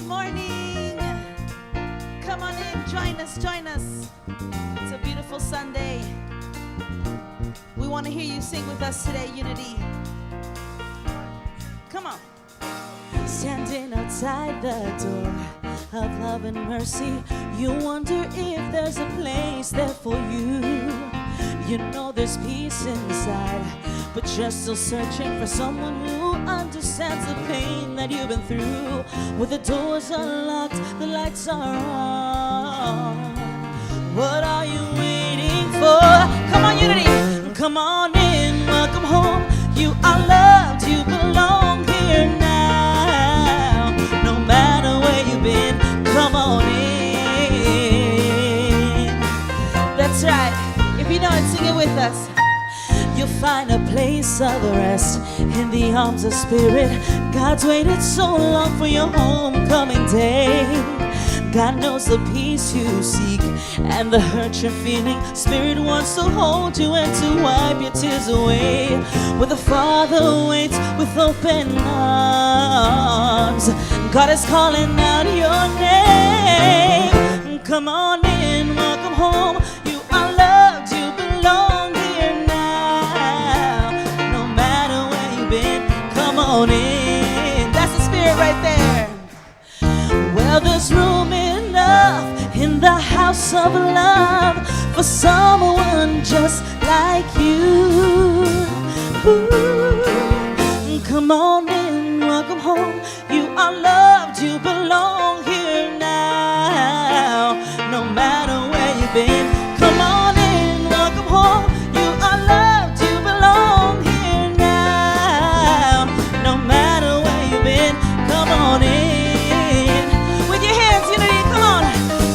morning. Come on in, join us, join us. It's a beautiful Sunday. We want to hear you sing with us today, Unity. Come on. Standing outside the door of love and mercy, you wonder if there's a place there for you. You know there's peace inside, but you're still searching for someone who understands the pain that you've been through. Where the doors are locked, the lights are on. What are you waiting for? Come on, Unity. Come on in, welcome home. You are loved, you belong here now. No matter where you've been, come on in. That's right. If you know it, sing it with us. You'll find a place of rest in the arms of spirit. God's waited so long for your homecoming day. God knows the peace you seek and the hurt you're feeling. Spirit wants to hold you and to wipe your tears away. Where the Father waits with open arms, God is calling out your name. Come on in, welcome home. You are loved, you belong here now. No matter where you've been, come on in. That's the Spirit right there. Well, there's room enough in the house of love for someone just like you. Ooh. Come on in, welcome home. You are loved, you belong here now. No matter where you've been, come on in, welcome home. You are loved, you belong here now. No matter where you've been, come on in. With your hands, Unity, come on.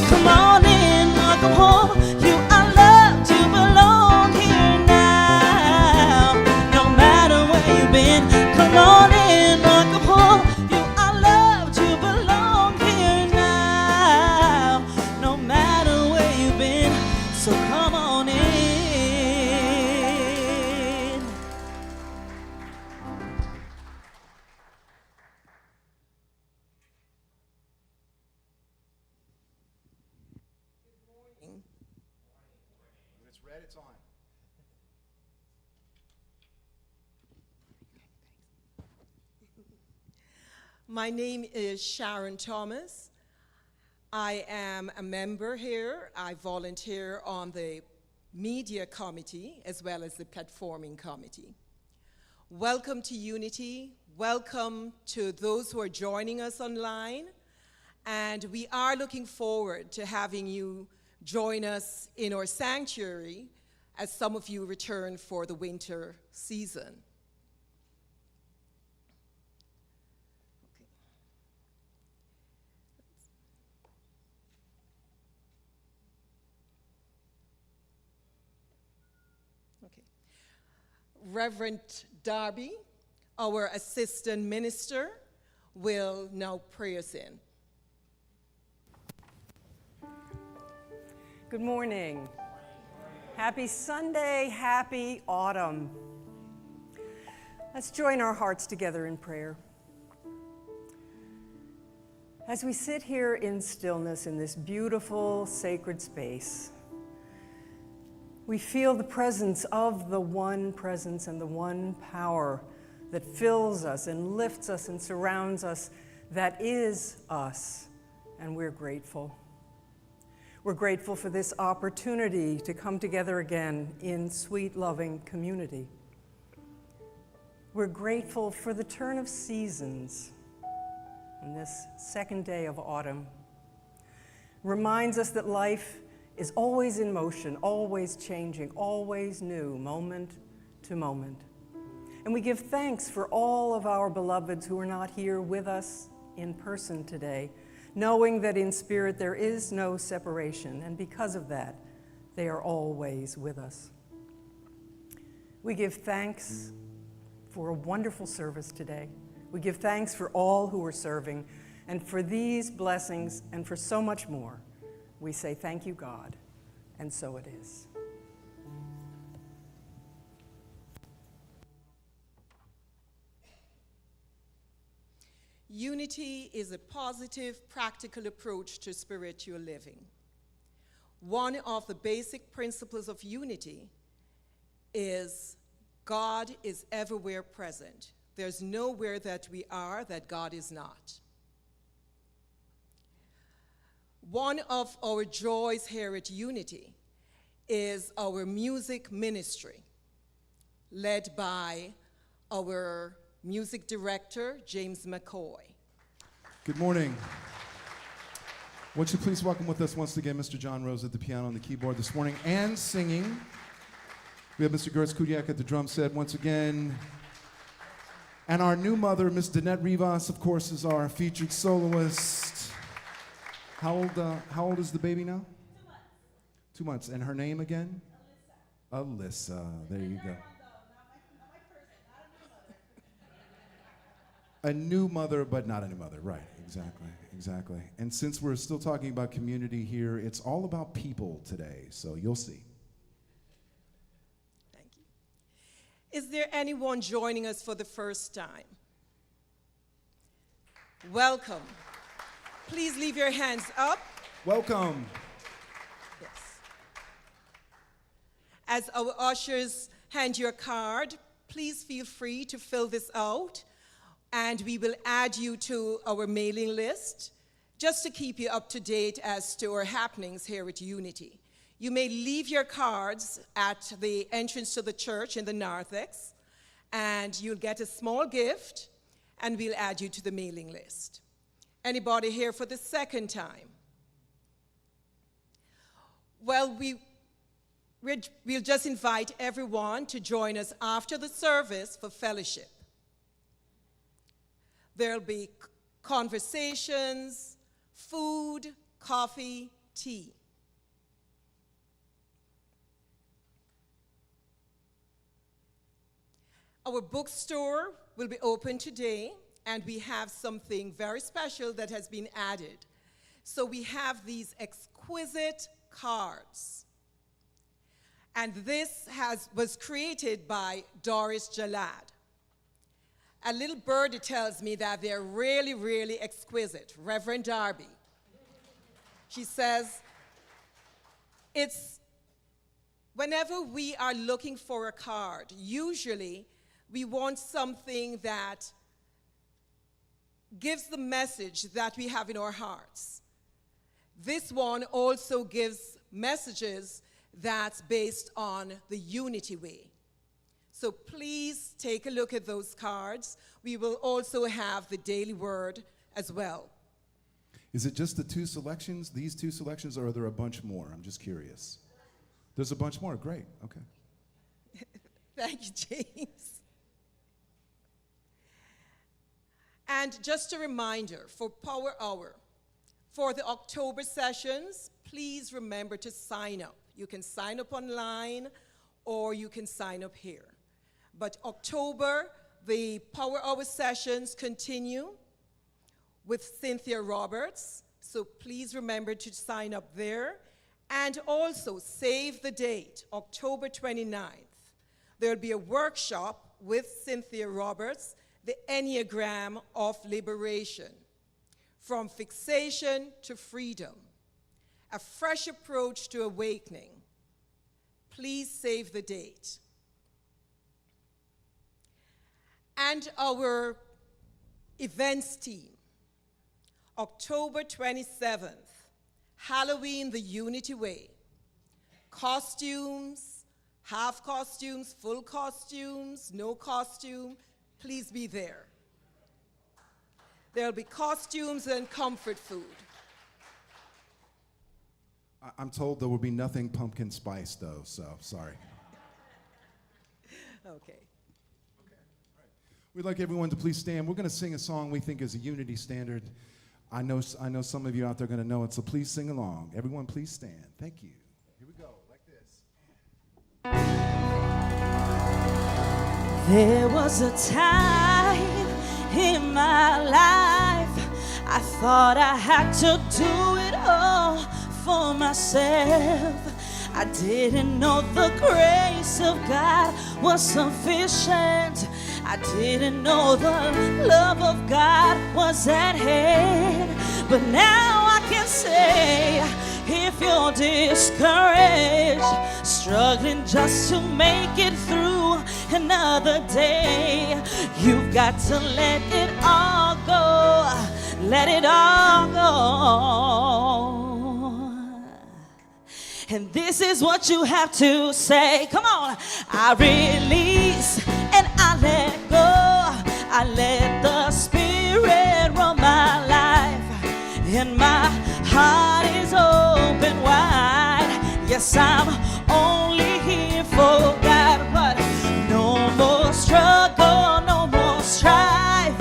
Come on in, welcome home. You are loved, you belong here now. No matter where you've been, come on in, welcome home. You are loved, you belong here now. No matter where you've been, so come on in. When it's red, it's on. My name is Sharon Thomas. I am a member here. I volunteer on the media committee as well as the platforming committee. Welcome to Unity. Welcome to those who are joining us online. And we are looking forward to having you join us in our sanctuary as some of you return for the winter season. Okay. Reverend Darby, our assistant minister, will now pray us in. Good morning. Happy Sunday, happy autumn. Let's join our hearts together in prayer. As we sit here in stillness in this beautiful sacred space, we feel the presence of the one presence and the one power that fills us and lifts us and surrounds us, that is us, and we're grateful. We're grateful for this opportunity to come together again in sweet, loving community. We're grateful for the turn of seasons on this second day of autumn. Reminds us that life is always in motion, always changing, always new, moment to moment. And we give thanks for all of our beloveds who are not here with us in person today, knowing that in spirit there is no separation, and because of that, they are always with us. We give thanks for a wonderful service today. We give thanks for all who are serving, and for these blessings, and for so much more. We say thank you, God, and so it is. Unity is a positive, practical approach to spiritual living. One of the basic principles of unity is God is everywhere present. There's nowhere that we are that God is not. One of our joys here at Unity is our music ministry, led by our music director, James McCoy. Good morning. Won't you please welcome with us once again Mr. Jon Rose at the piano and the keyboard this morning and singing. We have Mr. Kujack at the drum set once again. And our new mother, Miss Danette Rivas, of course, is our featured soloist. How old is the baby now? 2 months. 2 months. And her name again? Alyssa. There you go. A new mother, but not a new mother. Right, exactly. And since we're still talking about community here, it's all about people today, so you'll see. Thank you. Is there anyone joining us for the first time? Welcome. Please leave your hands up. Welcome. Yes. As our ushers hand you a card, please feel free to fill this out, and we will add you to our mailing list just to keep you up to date as to our happenings here at Unity. You may leave your cards at the entrance to the church in the narthex, and you'll get a small gift, and we'll add you to the mailing list. Anybody here for the second time? Well, we'll just invite everyone to join us after the service for fellowship. There'll be conversations, food, coffee, tea. Our bookstore will be open today, and we have something very special that has been added. So we have these exquisite cards. And this was created by Doris Jalad. A little birdie tells me that they're really, really exquisite. Reverend Darby. She says, whenever we are looking for a card, usually we want something that gives the message that we have in our hearts. This one also gives messages that's based on the unity way. So please take a look at those cards. We will also have the daily word as well. Is it just the two selections, these two selections, or are there a bunch more? I'm just curious. There's a bunch more. Great. Okay. Thank you, James. And just a reminder for Power Hour, for the October sessions, please remember to sign up. You can sign up online or you can sign up here. But October, the Power Hour sessions continue with Cynthia Roberts, so please remember to sign up there. And also save the date, October 29th. There'll be a workshop with Cynthia Roberts, the Enneagram of Liberation, from fixation to freedom, a fresh approach to awakening. Please save the date. And our events team, October 27th, Halloween the Unity Way. Costumes, half costumes, full costumes, no costume, please be there. There'll be costumes and comfort food. I'm told there will be nothing pumpkin spice, though, so sorry. Okay. We'd like everyone to please stand. We're going to sing a song we think is a unity standard. I know some of you out there are going to know it, so please sing along. Everyone, please stand. Thank you. Here we go, like this. There was a time in my life I thought I had to do it all for myself. I didn't know the grace of God God was sufficient. I didn't know the love of God was at hand. But now I can say, if you're discouraged, struggling just to make it through another day, you've got to let it all go. Let it all go. And this is what you have to say. Come on. I release and I let go. I let the Spirit run my life. And my heart is open wide. Yes, I'm only here for God. But no more struggle, no more strife.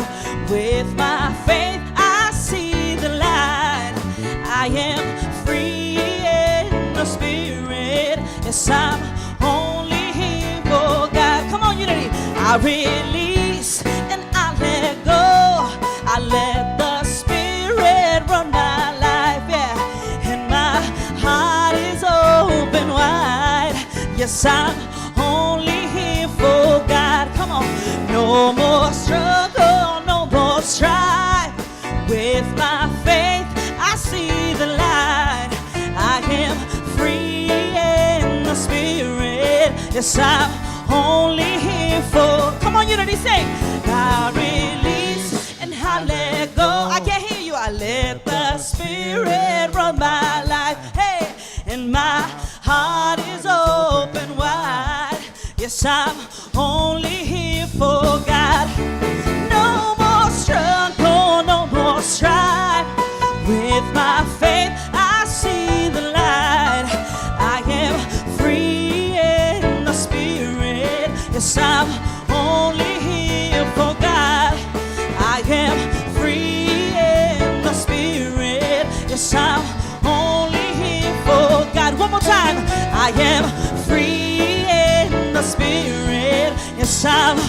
With my faith, I see the light. I am free in the Spirit. Yes, I'm only here for God. Come on, unity. I release and I let go. I let the Spirit run my life, yeah. And my heart is open wide. Yes, I'm only here for God. Come on. No more struggle, no more strife. With my faith, I see the light. I am free in the Spirit. Yes, I'm only here for. Come on, unity, sing. I release and I let go. I can't hear you. I let the Spirit run my life. Hey, and my heart is open wide. Yes, I'm only here for God. No more struggle, no more strife. With my faith, I see the light. I am free in the Spirit. Yes, I'm only here for God. I am free in the Spirit. Yes, I'm only here for God. One more time. I am free in the Spirit. Yes, I'm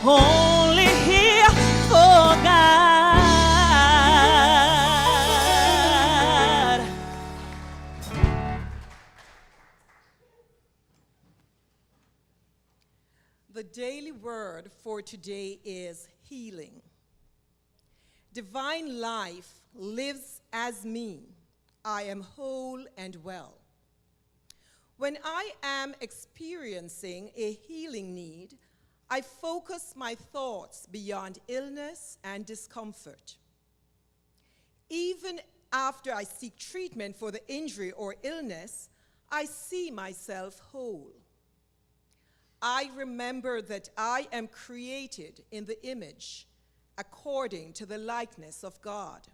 only here for God. The daily word for today is healing. Divine life lives as me. I am whole and well. When I am experiencing a healing need, I focus my thoughts beyond illness and discomfort. Even after I seek treatment for the injury or illness, I see myself whole. I remember that I am created in the image according to the likeness of God.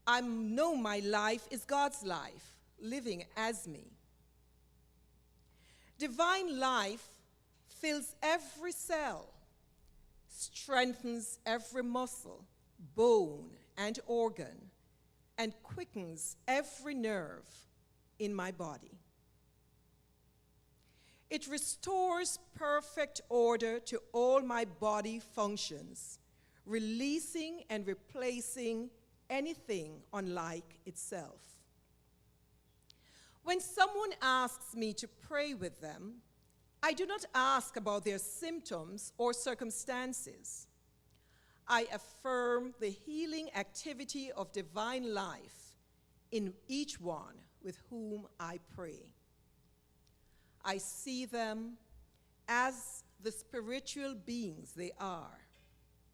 I know my life is God's life, living as me. Divine life fills every cell, strengthens every muscle, bone, and organ, and quickens every nerve in my body. It restores perfect order to all my body functions, releasing and replacing anything unlike itself. When someone asks me to pray with them, I do not ask about their symptoms or circumstances. I affirm the healing activity of divine life in each one with whom I pray. I see them as the spiritual beings they are,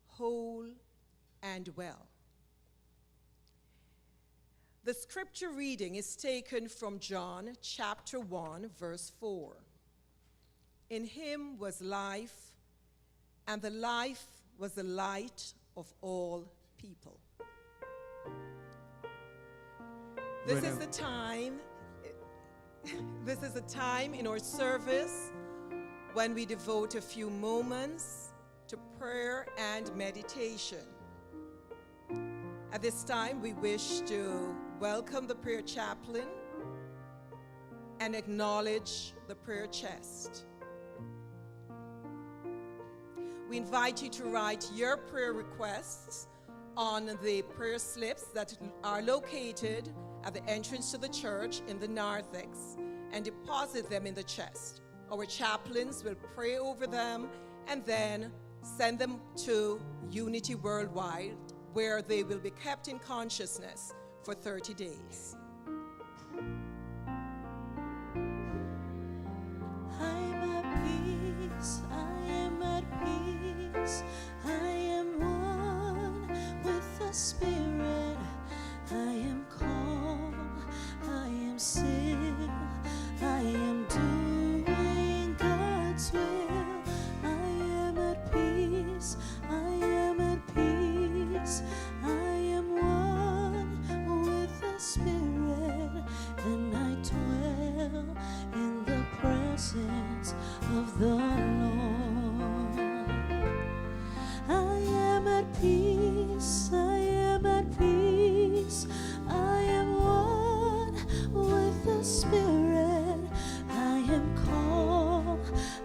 whole and well. The scripture reading is taken from John chapter 1, verse 4. In him was life, and the life was the light of all people. This is the time in our service when we devote a few moments to prayer and meditation. At this time, we wish to welcome the prayer chaplain and acknowledge the prayer chest. We invite you to write your prayer requests on the prayer slips that are located at the entrance to the church in the narthex and deposit them in the chest. Our chaplains will pray over them and then send them to Unity Worldwide, where they will be kept in consciousness for 30 days. I'm at peace, I am at peace, I am one with the Spirit, I am calm, I am still, I am doing God's will, I am at peace, I am at peace, I am one with the Spirit, and I dwell in the presence of the Lord. I am at peace, I am at peace, I am one with the Spirit, I am calm,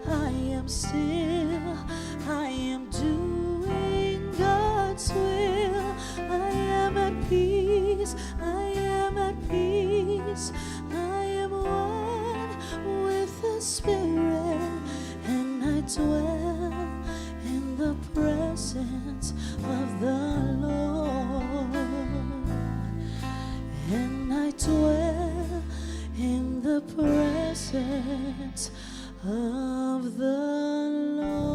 I am still, I am doing God's will, I am at peace, I am at peace, I am one with the Spirit, and I dwell in the presence of the Lord, and I dwell in the presence of the Lord.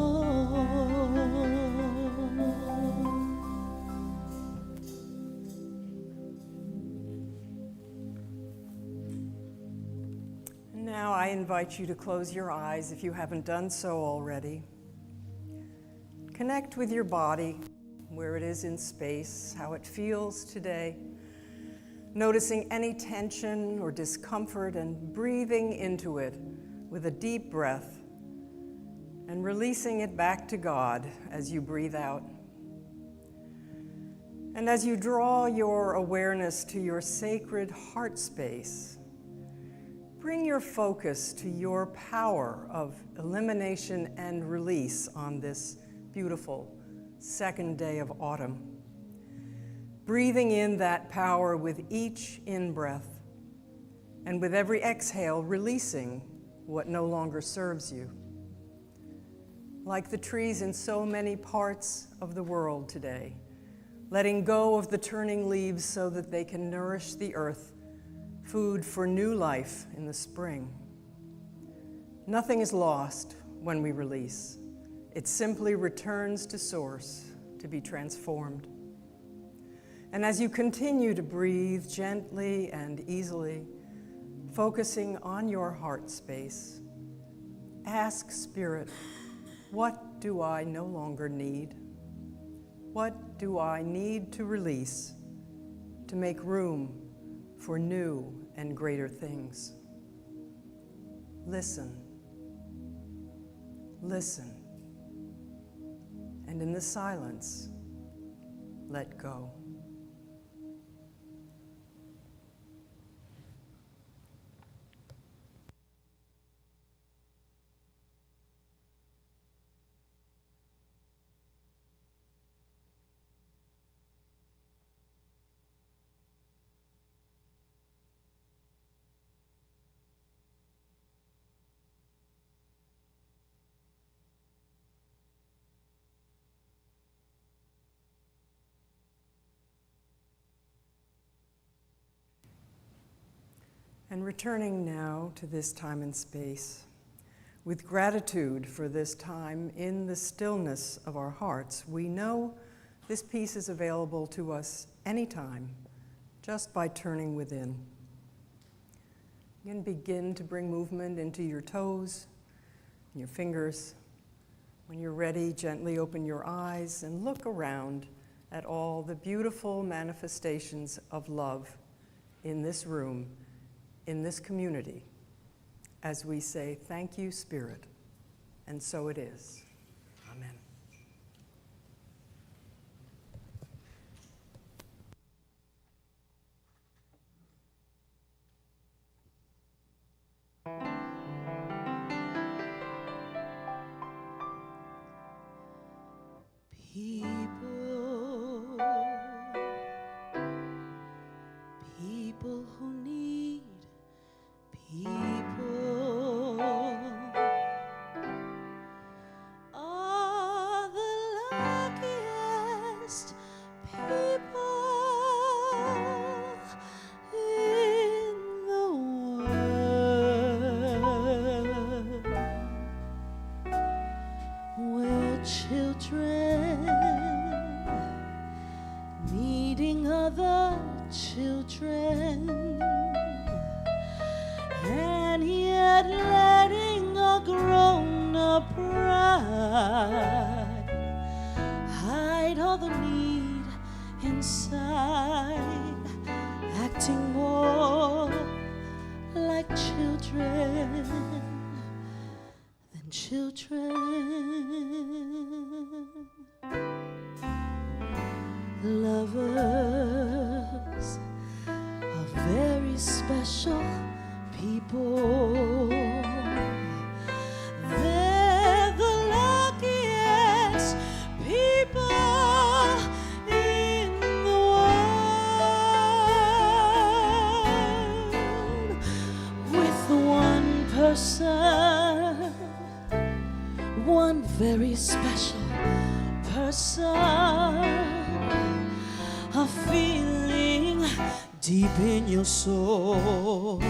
Now I invite you to close your eyes if you haven't done so already. Connect with your body, where it is in space, how it feels today, noticing any tension or discomfort and breathing into it with a deep breath and releasing it back to God as you breathe out. And as you draw your awareness to your sacred heart space, bring your focus to your power of elimination and release on this beautiful second day of autumn. Breathing in that power with each in-breath, and with every exhale, releasing what no longer serves you. Like the trees in so many parts of the world today, letting go of the turning leaves so that they can nourish the earth, food for new life in the spring. Nothing is lost when we release. It simply returns to source to be transformed. And as you continue to breathe gently and easily, focusing on your heart space, ask Spirit, what do I no longer need? What do I need to release to make room for new and greater things? Listen. Listen. And in the silence, let go. And returning now to this time and space, with gratitude for this time in the stillness of our hearts, we know this peace is available to us anytime, just by turning within. You can begin to bring movement into your toes, your fingers. When you're ready, gently open your eyes and look around at all the beautiful manifestations of love in this room, in this community, as we say, thank you, Spirit, and so it is. Amen. People who need people. children needing other children, and yet letting a grown-up bride hide all the need inside, acting more like children than children. Lovers are very special people. They're the luckiest people in the world. With one person, one very special person, a feeling deep in your soul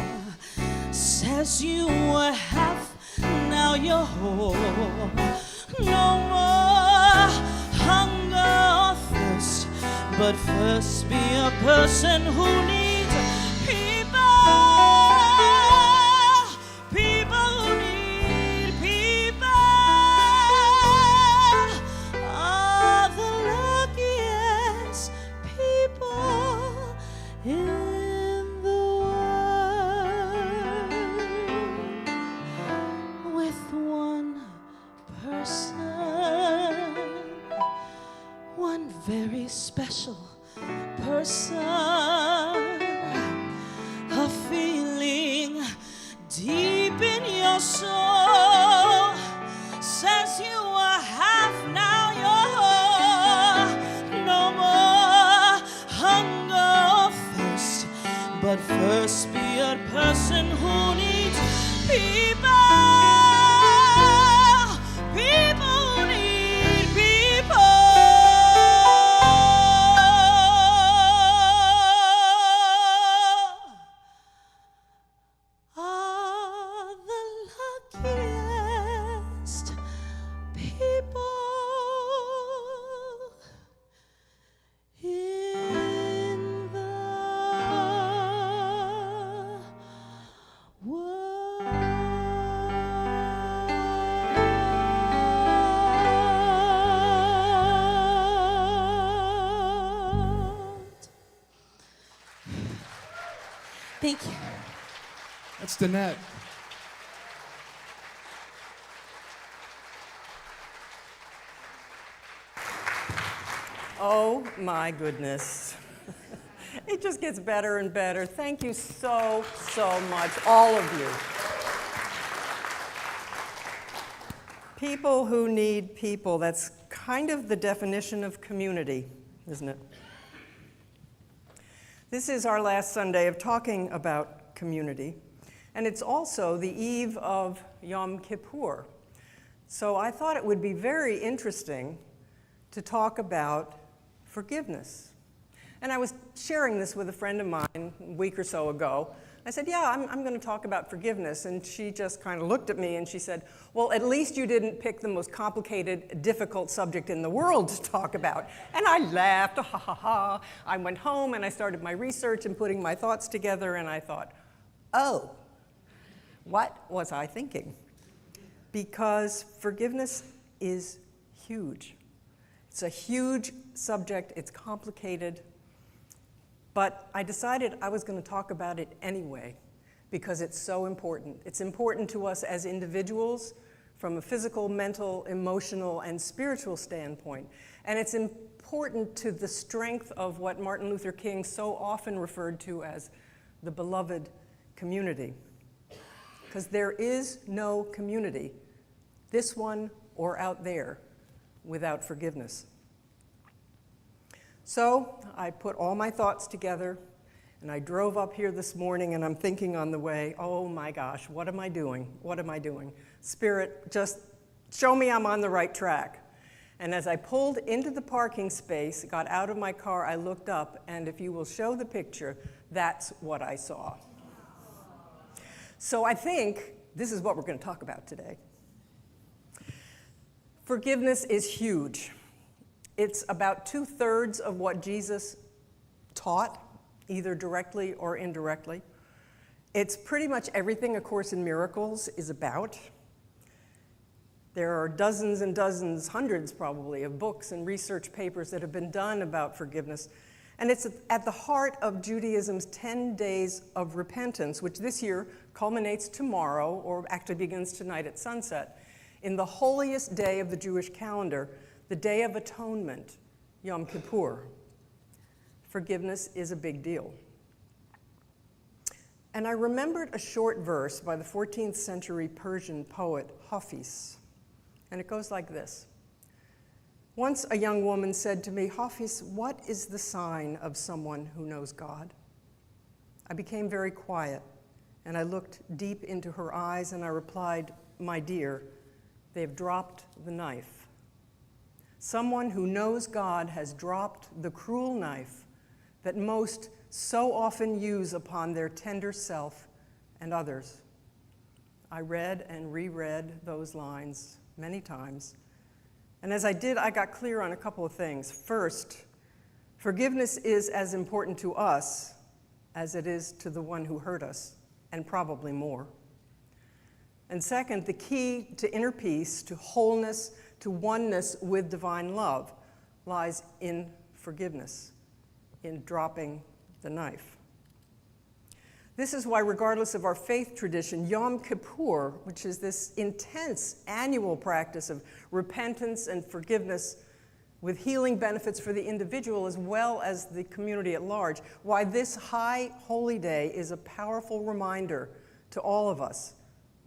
says you were half, now you're whole. No more hunger or thirst, but first be a person who needs people. People who need people are the luckiest people in the world. With one person, one very special person, a feeling deep in your soul says you are half, now you're whole. No more hunger or thirst, but first be a person who needs people. People who need people are the luckiest people in the world. Thank you. That's Danette. Oh my goodness. It just gets better and better. Thank you so, so much, all of you. People who need people, that's kind of the definition of community, isn't it? This is our last Sunday of talking about community, and it's also the eve of Yom Kippur. So I thought it would be very interesting to talk about forgiveness. And I was sharing this with a friend of mine a week or so ago. I said, yeah, I'm going to talk about forgiveness. And she just kind of looked at me and she said, well, at least you didn't pick the most complicated, difficult subject in the world to talk about. And I laughed, ha ha ha. I went home and I started my research and putting my thoughts together, and I thought, oh, what was I thinking? Because forgiveness is huge. It's a huge subject, it's complicated, but I decided I was going to talk about it anyway because it's so important. It's important to us as individuals from a physical, mental, emotional, and spiritual standpoint. And it's important to the strength of what Martin Luther King so often referred to as the beloved community. Because there is no community, this one or out there, without forgiveness. So I put all my thoughts together and I drove up here this morning, and I'm thinking on the way, oh my gosh, what am I doing? What am I doing? Spirit, just show me I'm on the right track. And as I pulled into the parking space, got out of my car, I looked up, and if you will show the picture, that's what I saw. So I think this is what we're going to talk about today. Forgiveness is huge. It's about 2/3 of what Jesus taught, either directly or indirectly. It's pretty much everything A Course in Miracles is about. There are dozens and dozens, hundreds probably, of books and research papers that have been done about forgiveness. And it's at the heart of Judaism's 10 days of repentance, which this year culminates tomorrow, or actually begins tonight at sunset, in the holiest day of the Jewish calendar, the Day of Atonement, Yom Kippur. Forgiveness is a big deal. And I remembered a short verse by the 14th century Persian poet Hafiz. And it goes like this. Once a young woman said to me, "Hafiz, what is the sign of someone who knows God?" I became very quiet, and I looked deep into her eyes, and I replied, "My dear, they've dropped the knife." Someone who knows God has dropped the cruel knife that most so often use upon their tender self and others. I read and reread those lines many times. And as I did, I got clear on a couple of things. First, forgiveness is as important to us as it is to the one who hurt us, and probably more. And second, the key to inner peace, to wholeness, to oneness with divine love lies in forgiveness, in dropping the knife. This is why, regardless of our faith tradition, Yom Kippur, which is this intense annual practice of repentance and forgiveness with healing benefits for the individual as well as the community at large, why this high holy day is a powerful reminder to all of us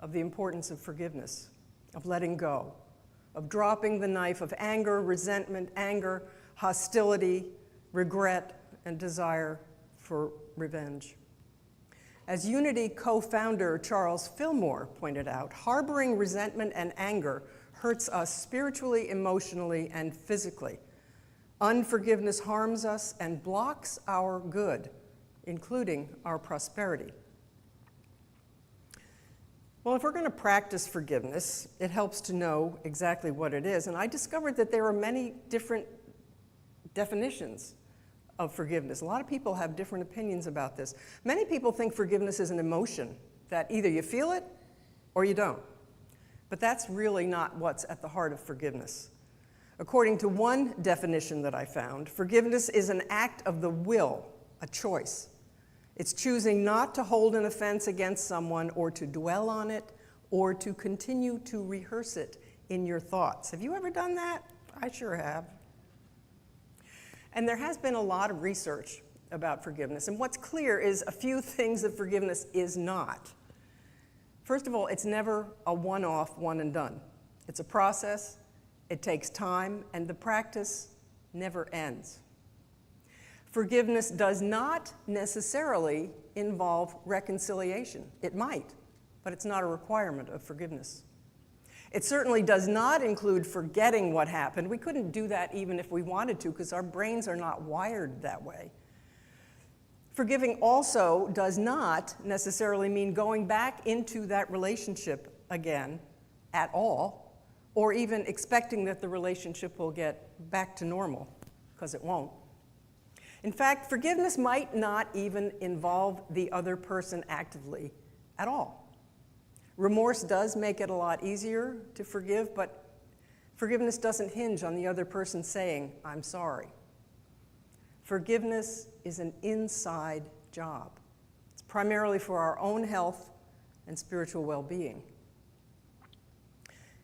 of the importance of forgiveness, of letting go, of dropping the knife of anger, resentment, hostility, regret, and desire for revenge. As Unity co-founder Charles Fillmore pointed out, harboring resentment and anger hurts us spiritually, emotionally, and physically. Unforgiveness harms us and blocks our good, including our prosperity. Well, if we're going to practice forgiveness, it helps to know exactly what it is. And I discovered that there are many different definitions of forgiveness. A lot of people have different opinions about this. Many people think forgiveness is an emotion, that either you feel it or you don't. But that's really not what's at the heart of forgiveness. According to one definition that I found, forgiveness is an act of the will, a choice. It's choosing not to hold an offense against someone or to dwell on it or to continue to rehearse it in your thoughts. Have you ever done that? I sure have. And there has been a lot of research about forgiveness. And what's clear is a few things that forgiveness is not. First of all, it's never a one-off, one and done. It's a process, it takes time, and the practice never ends. Forgiveness does not necessarily involve reconciliation. It might, but it's not a requirement of forgiveness. It certainly does not include forgetting what happened. We couldn't do that even if we wanted to, because our brains are not wired that way. Forgiving also does not necessarily mean going back into that relationship again at all, or even expecting that the relationship will get back to normal, because it won't. In fact, forgiveness might not even involve the other person actively at all. Remorse does make it a lot easier to forgive, but forgiveness doesn't hinge on the other person saying, "I'm sorry." Forgiveness is an inside job. It's primarily for our own health and spiritual well-being.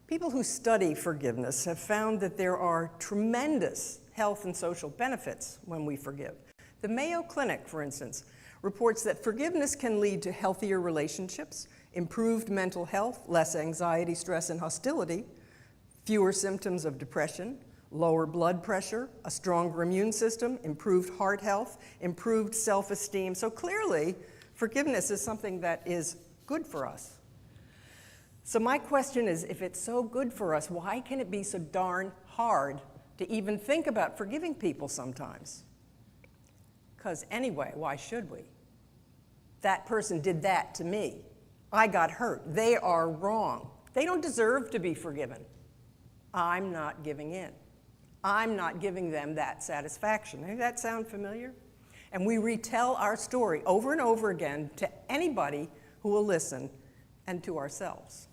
People who study forgiveness have found that there are tremendous health and social benefits when we forgive. The Mayo Clinic, for instance, reports that forgiveness can lead to healthier relationships, improved mental health, less anxiety, stress, and hostility, fewer symptoms of depression, lower blood pressure, a stronger immune system, improved heart health, improved self-esteem. So clearly, forgiveness is something that is good for us. So my question is, if it's so good for us, why can it be so darn hard to even think about forgiving people sometimes? Because anyway, why should we? That person did that to me. I got hurt. They are wrong. They don't deserve to be forgiven. I'm not giving in. I'm not giving them that satisfaction. Does that sound familiar? And we retell our story over and over again to anybody who will listen and to ourselves.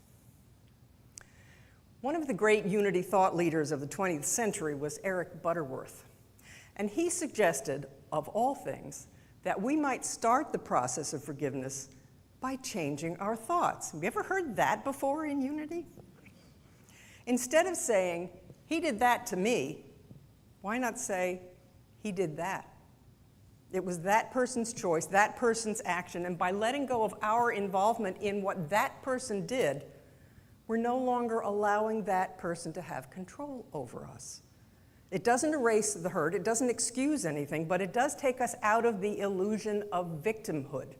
One of the great unity thought leaders of the 20th century was Eric Butterworth. And he suggested, of all things, that we might start the process of forgiveness by changing our thoughts. Have you ever heard that before in unity? Instead of saying, he did that to me, why not say, he did that? It was that person's choice, that person's action, and by letting go of our involvement in what that person did, we're no longer allowing that person to have control over us. It doesn't erase the hurt, it doesn't excuse anything, but it does take us out of the illusion of victimhood.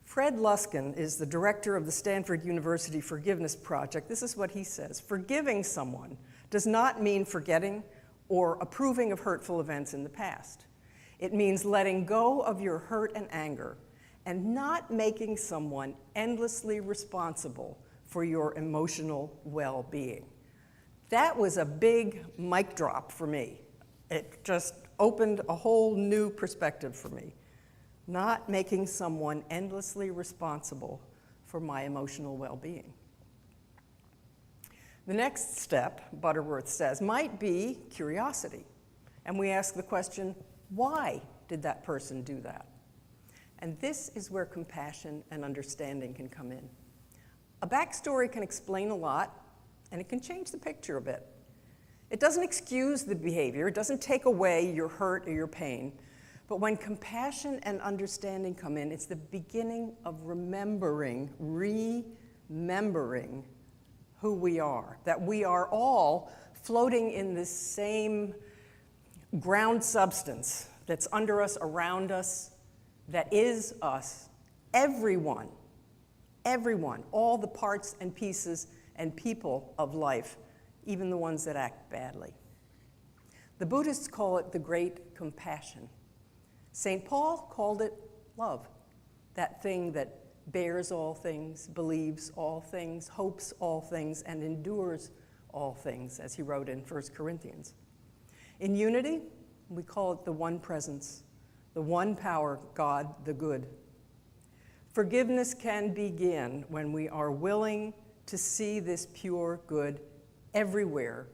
Fred Luskin is the director of the Stanford University Forgiveness Project. This is what he says: forgiving someone does not mean forgetting or approving of hurtful events in the past. It means letting go of your hurt and anger and not making someone endlessly responsible for your emotional well-being. That was a big mic drop for me. It just opened a whole new perspective for me. Not making someone endlessly responsible for my emotional well-being. The next step, Butterworth says, might be curiosity. And we ask the question, why did that person do that? And this is where compassion and understanding can come in. A backstory can explain a lot, and it can change the picture a bit. It doesn't excuse the behavior, it doesn't take away your hurt or your pain, but when compassion and understanding come in, it's the beginning of remembering who we are, that we are all floating in this same ground substance that's under us, around us, that is us, everyone, all the parts and pieces and people of life, even the ones that act badly. The Buddhists call it the great compassion. St. Paul called it love, that thing that bears all things, believes all things, hopes all things, and endures all things, as he wrote in 1 Corinthians. In unity, we call it the one presence, the one power, God the good. Forgiveness can begin when we are willing to see this pure good everywhere,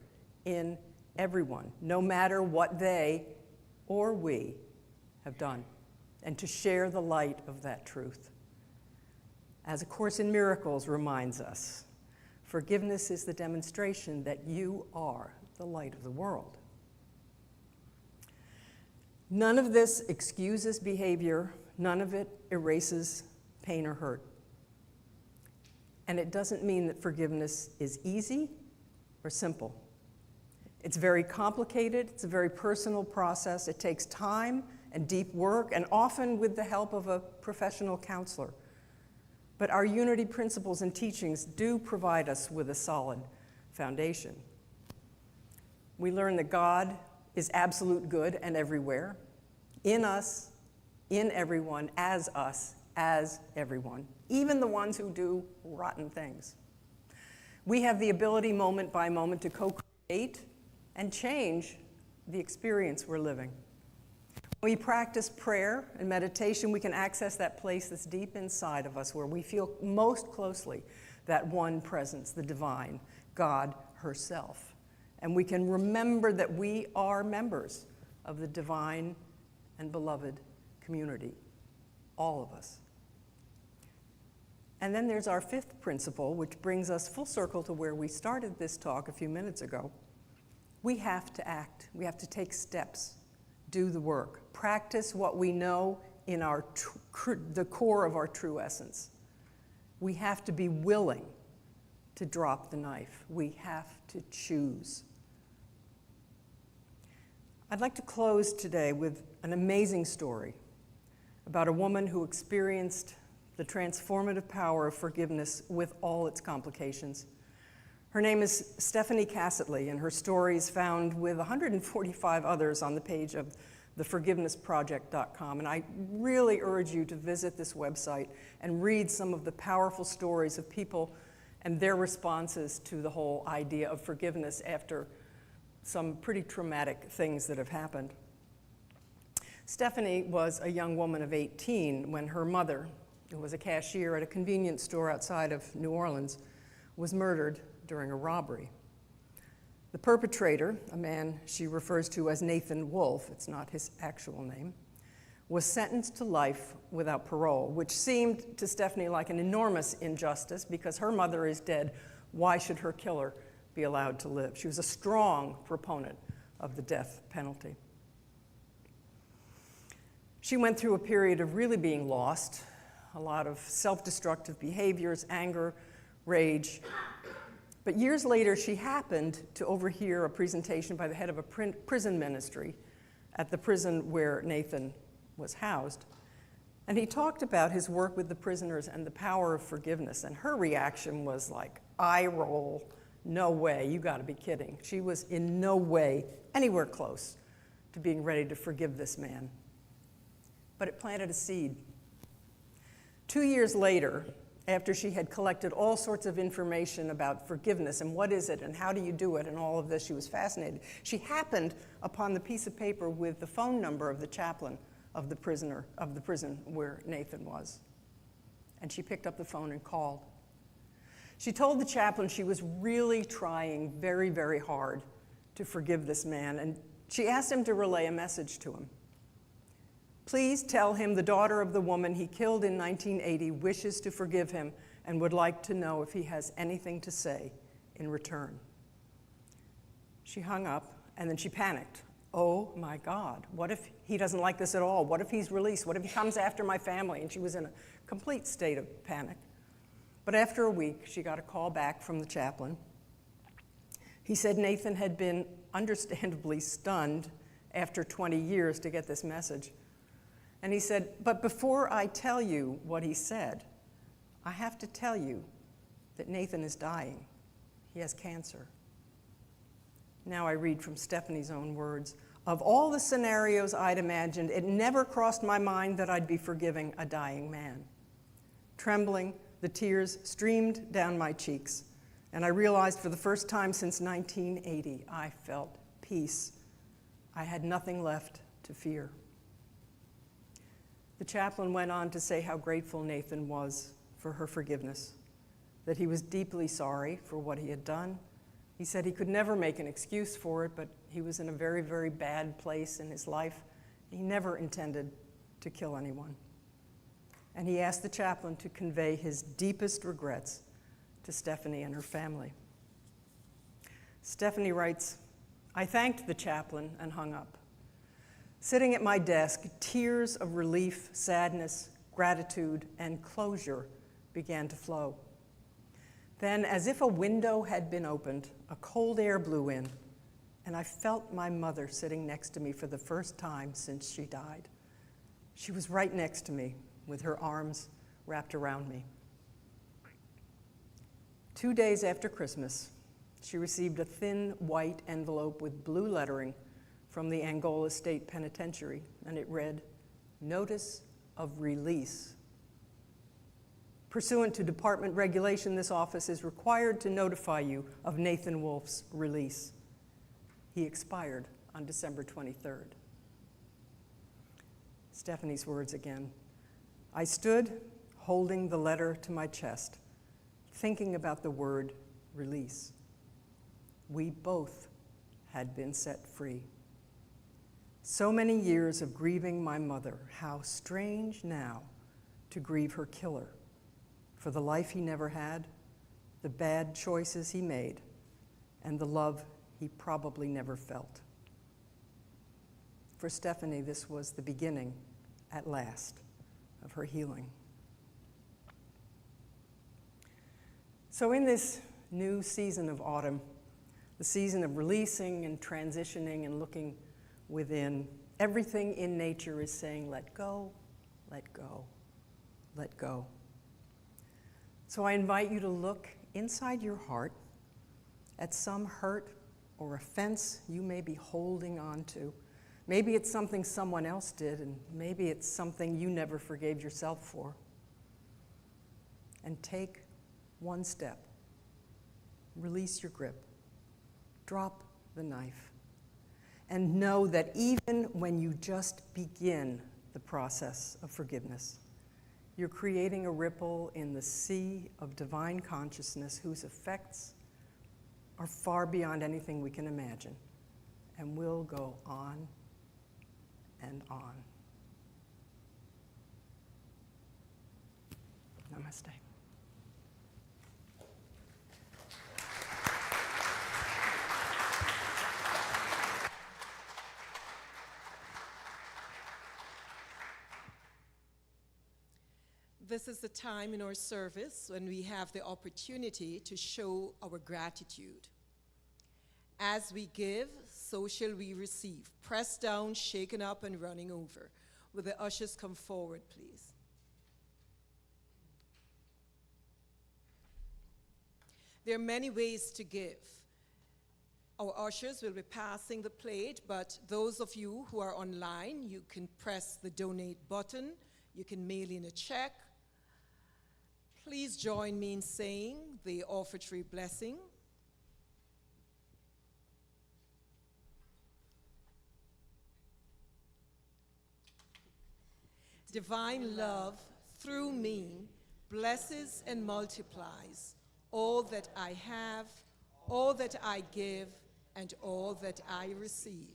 in everyone, no matter what they or we have done, and to share the light of that truth. As A Course in Miracles reminds us, forgiveness is the demonstration that you are the light of the world. None of this excuses behavior, none of it erases pain or hurt. And it doesn't mean that forgiveness is easy or simple. It's very complicated, it's a very personal process, it takes time and deep work, and often with the help of a professional counselor. But our unity principles and teachings do provide us with a solid foundation. We learn that God is absolute good and everywhere, in us, in everyone, as us, as everyone, even the ones who do rotten things. We have the ability moment by moment to co-create and change the experience we're living. When we practice prayer and meditation, we can access that place that's deep inside of us where we feel most closely that one presence, the divine, God herself. And we can remember that we are members of the divine and beloved community, all of us. And then there's our fifth principle, which brings us full circle to where we started this talk a few minutes ago. We have to act. We have to take steps, do the work, practice what we know in the core of our true essence. We have to be willing to drop the knife. We have to choose. I'd like to close today with an amazing story about a woman who experienced the transformative power of forgiveness with all its complications. Her name is Stephanie Cassetley, and her story is found with 145 others on the page of theforgivenessproject.com. And I really urge you to visit this website and read some of the powerful stories of people and their responses to the whole idea of forgiveness after some pretty traumatic things that have happened. Stephanie was a young woman of 18 when her mother, who was a cashier at a convenience store outside of New Orleans, was murdered during a robbery. The perpetrator, a man she refers to as Nathan Wolfe, it's not his actual name, was sentenced to life without parole, which seemed to Stephanie like an enormous injustice because her mother is dead. Why should her killer be allowed to live? She was a strong proponent of the death penalty. She went through a period of really being lost, a lot of self-destructive behaviors, anger, rage. But years later, she happened to overhear a presentation by the head of a prison ministry at the prison where Nathan was housed. And he talked about his work with the prisoners and the power of forgiveness. And her reaction was like, eye roll, no way, you gotta be kidding. She was in no way anywhere close to being ready to forgive this man. But it planted a seed. 2 years later, after she had collected all sorts of information about forgiveness and what is it and how do you do it and all of this, she was fascinated. She happened upon the piece of paper with the phone number of the chaplain of the prison where Nathan was. And she picked up the phone and called. She told the chaplain she was really trying very, very hard to forgive this man, and she asked him to relay a message to him. Please tell him the daughter of the woman he killed in 1980 wishes to forgive him and would like to know if he has anything to say in return. She hung up, and then she panicked. Oh my God, what if he doesn't like this at all? What if he's released? What if he comes after my family? And she was in a complete state of panic. But after a week, she got a call back from the chaplain. He said Nathan had been understandably stunned after 20 years to get this message. And he said, but before I tell you what he said, I have to tell you that Nathan is dying. He has cancer. Now I read from Stephanie's own words. Of all the scenarios I'd imagined, it never crossed my mind that I'd be forgiving a dying man. Trembling, the tears streamed down my cheeks, and I realized for the first time since 1980, I felt peace. I had nothing left to fear. The chaplain went on to say how grateful Nathan was for her forgiveness, that he was deeply sorry for what he had done. He said he could never make an excuse for it, but he was in a very, very bad place in his life. He never intended to kill anyone. And he asked the chaplain to convey his deepest regrets to Stephanie and her family. Stephanie writes, I thanked the chaplain and hung up. Sitting at my desk, tears of relief, sadness, gratitude, and closure began to flow. Then, as if a window had been opened, a cold air blew in, and I felt my mother sitting next to me for the first time since she died. She was right next to me, with her arms wrapped around me. 2 days after Christmas, she received a thin white envelope with blue lettering from the Angola State Penitentiary, and it read, Notice of Release. Pursuant to department regulation, this office is required to notify you of Nathan Wolfe's release. He expired on December 23rd. Stephanie's words again. I stood holding the letter to my chest, thinking about the word release. We both had been set free. So many years of grieving my mother, how strange now to grieve her killer for the life he never had, the bad choices he made, and the love he probably never felt. For Stephanie, this was the beginning, at last, of her healing. So in this new season of autumn, the season of releasing and transitioning and looking within, everything in nature is saying, let go, let go, let go. So I invite you to look inside your heart at some hurt or offense you may be holding on to. Maybe it's something someone else did, and maybe it's something you never forgave yourself for. And take one step release your grip, drop the knife, and know that even when you just begin the process of forgiveness, you're creating a ripple in the sea of divine consciousness whose effects are far beyond anything we can imagine and will go on and on. Namaste. This is the time in our service when we have the opportunity to show our gratitude. As we give, so shall we receive. Pressed down, shaken up, and running over. Will the ushers come forward, please? There are many ways to give. Our ushers will be passing the plate, but those of you who are online, you can press the donate button. You can mail in a check. Please join me in saying the offertory blessing. Divine love, through me, blesses and multiplies all that I have, all that I give, and all that I receive.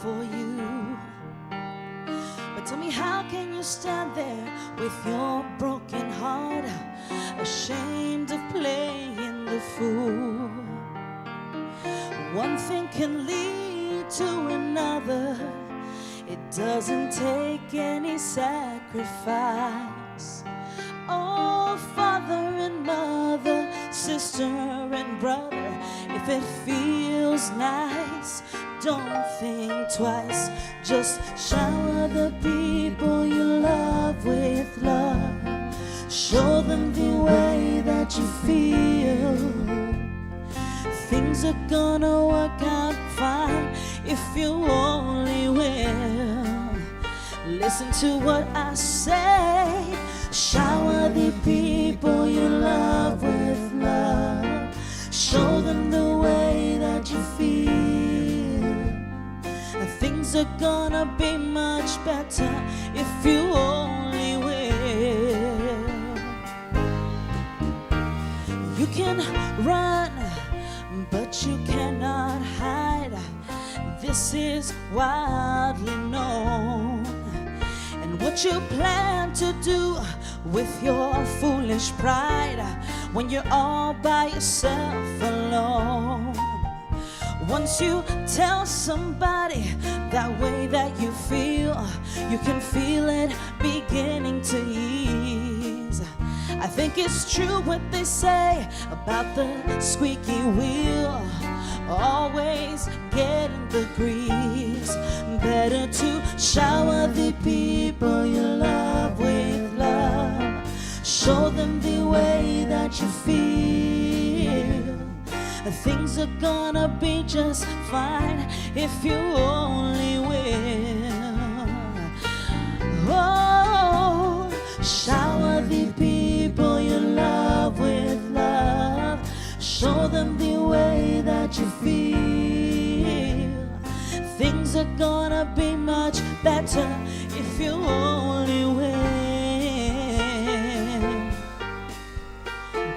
For you, but tell me, how can you stand there with your broken heart, ashamed of playing the fool? One thing can lead to another. It doesn't take any sacrifice. Oh, father and mother, sister and brother, if it feels nice, don't think twice. Just shower the people you love with love. Show them the way that you feel. Things are gonna work out fine if you only will. Listen to what I say. Shower the people you love with love. Show them the way that you feel. Things are gonna be much better if you only will. You can run, but you cannot hide. This is widely known. And what you plan to do with your foolish pride when you're all by yourself alone. Once you tell somebody that way that you feel, you can feel it beginning to ease. I think it's true what they say about the squeaky wheel, always getting the grease. Better to shower the people you love with love. Show them the way that you feel. Things are gonna be just fine if you only will. Oh, shower the people you love with love. Show them the way that you feel. Things are gonna be much better if you only will.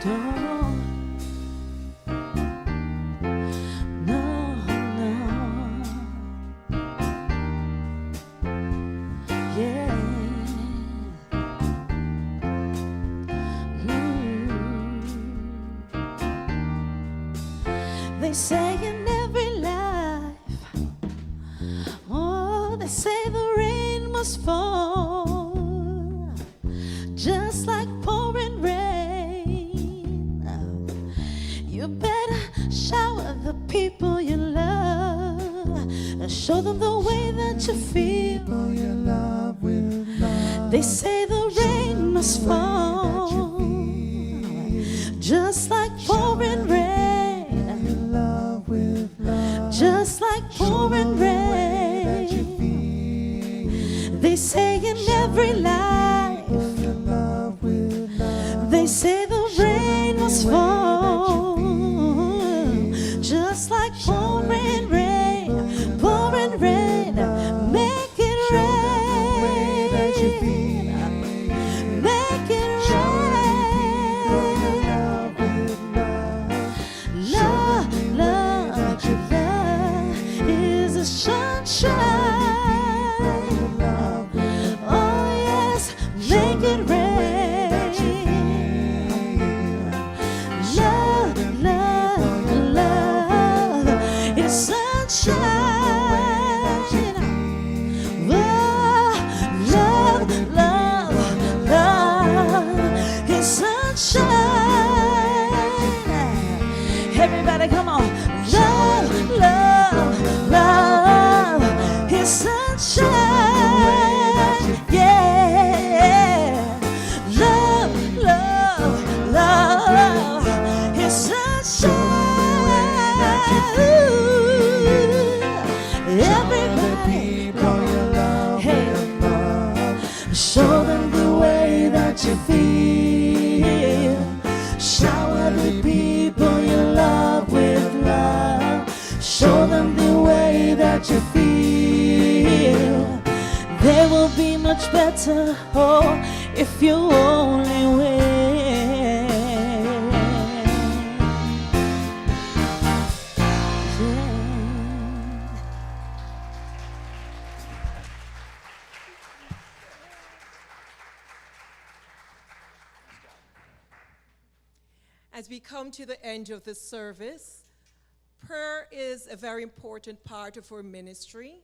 Don't. Say in every life, oh, they say the rain must fall, just like pouring rain. You better shower the people you love, show them the way that you feel. You love with love. They say the rain must fall, just like pouring rain. Everybody, come on. Love, love, love, His sunshine. Yeah. Love, love, love, His sunshine. Everybody, hey, show them the way that you feel. Shower the people you love with love. Show them the way that you feel. They will be much better, oh, if you only win. As we come to the end of this service, prayer is a very important part of our ministry.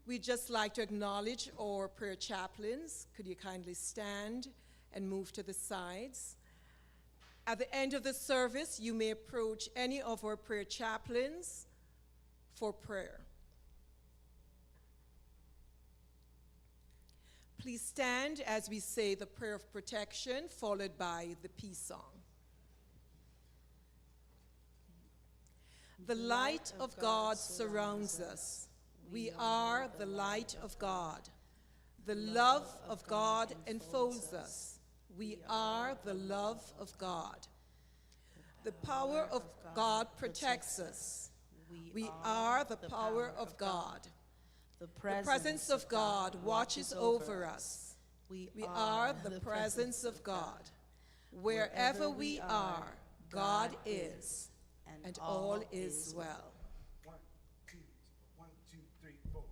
We'd just like to acknowledge our prayer chaplains. Could you kindly stand and move to the sides? At the end of the service, you may approach any of our prayer chaplains for prayer. Please stand as we say the prayer of protection, followed by the peace song. The light of God surrounds us. We are the light of God. The love of God enfolds us. We are the love of God. The power of God protects us. We are the power of God. The presence of God watches over us. We are the presence of God. Wherever we are, God is. And all is well. 1, 2, 3, 4.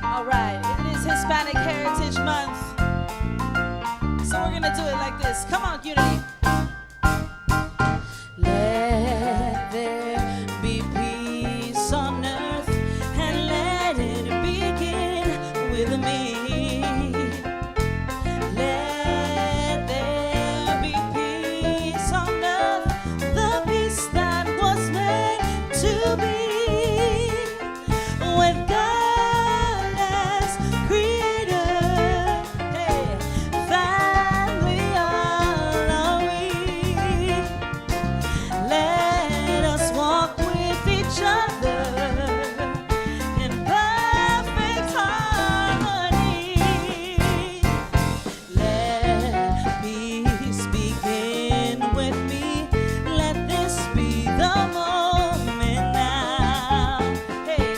All right, it is Hispanic Heritage Month. So we're gonna do it like this. Come on, Unity. Let there be peace on earth, and let it begin with me. Let there be peace on earth, the peace that was made to be. With God as creator, hey, family are we. Let us walk with each other in perfect harmony. Let peace begin with me. Let this be the moment now. Hey,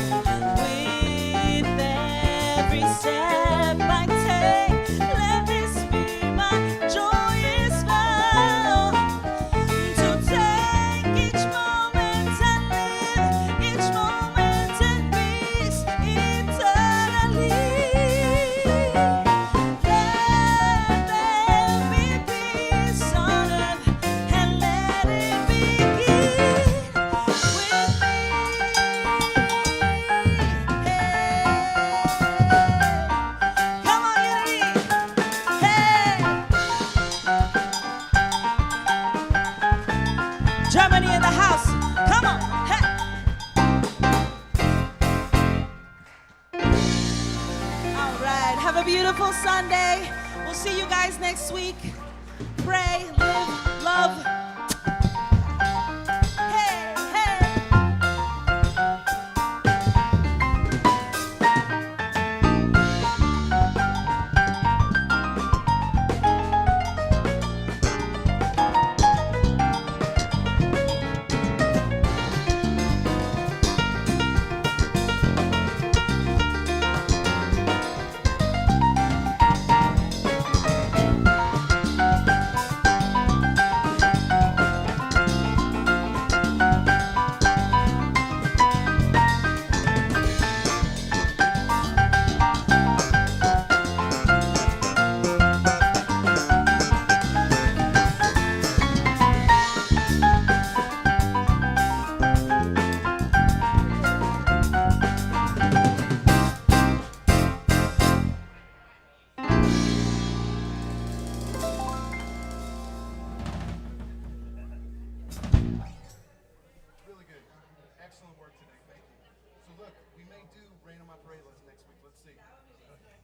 with every step I take, let this be my joyous vow. To take each moment and live each moment in peace eternally. Let there be peace on earth, and let it begin with me. Come on, Unity. Hey. Germany in the house. Come on. Hey. All right. Have a beautiful Sunday. We'll see you guys next week. Pray, live, love. Hey, hey. So look, we may do Rain on My Parade list next week. Let's see. Let's see.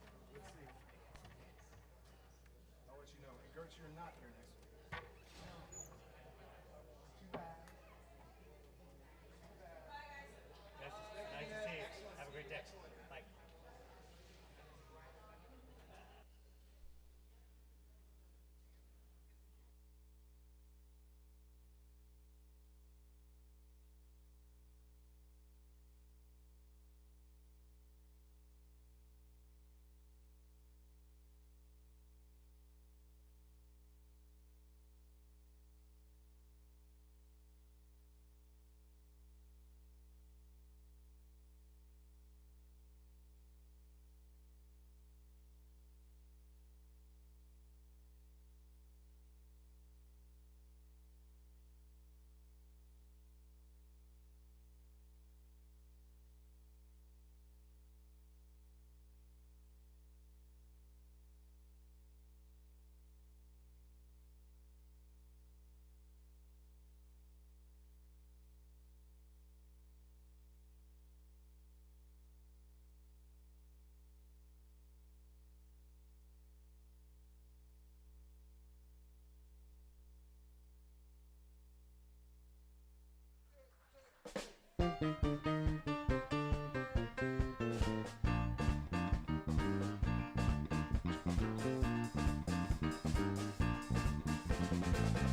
I'll let you know. And Goetz, you're not here next week. Too bad. Nice to see you. Have a great day. Bye.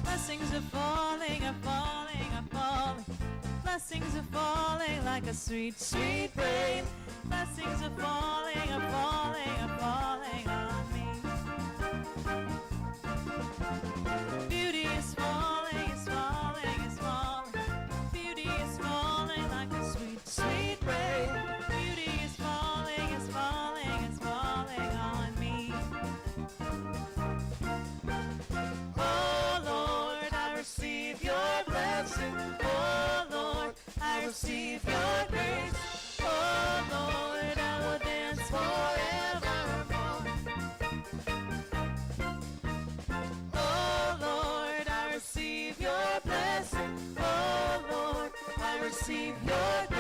Blessings are falling, are falling, are falling. Blessings are falling like a sweet, sweet rain. Blessings are falling, are falling, are falling on me. Beauty is falling, is falling, is falling. Beauty is falling like a sweet, sweet rain. Beauty is falling, is falling, is falling on me. Oh Lord, I receive your blessing. Oh Lord, I receive your grace. Oh Lord, I will dance forevermore. Oh Lord, I receive your blessing. Oh Lord, I receive your grace.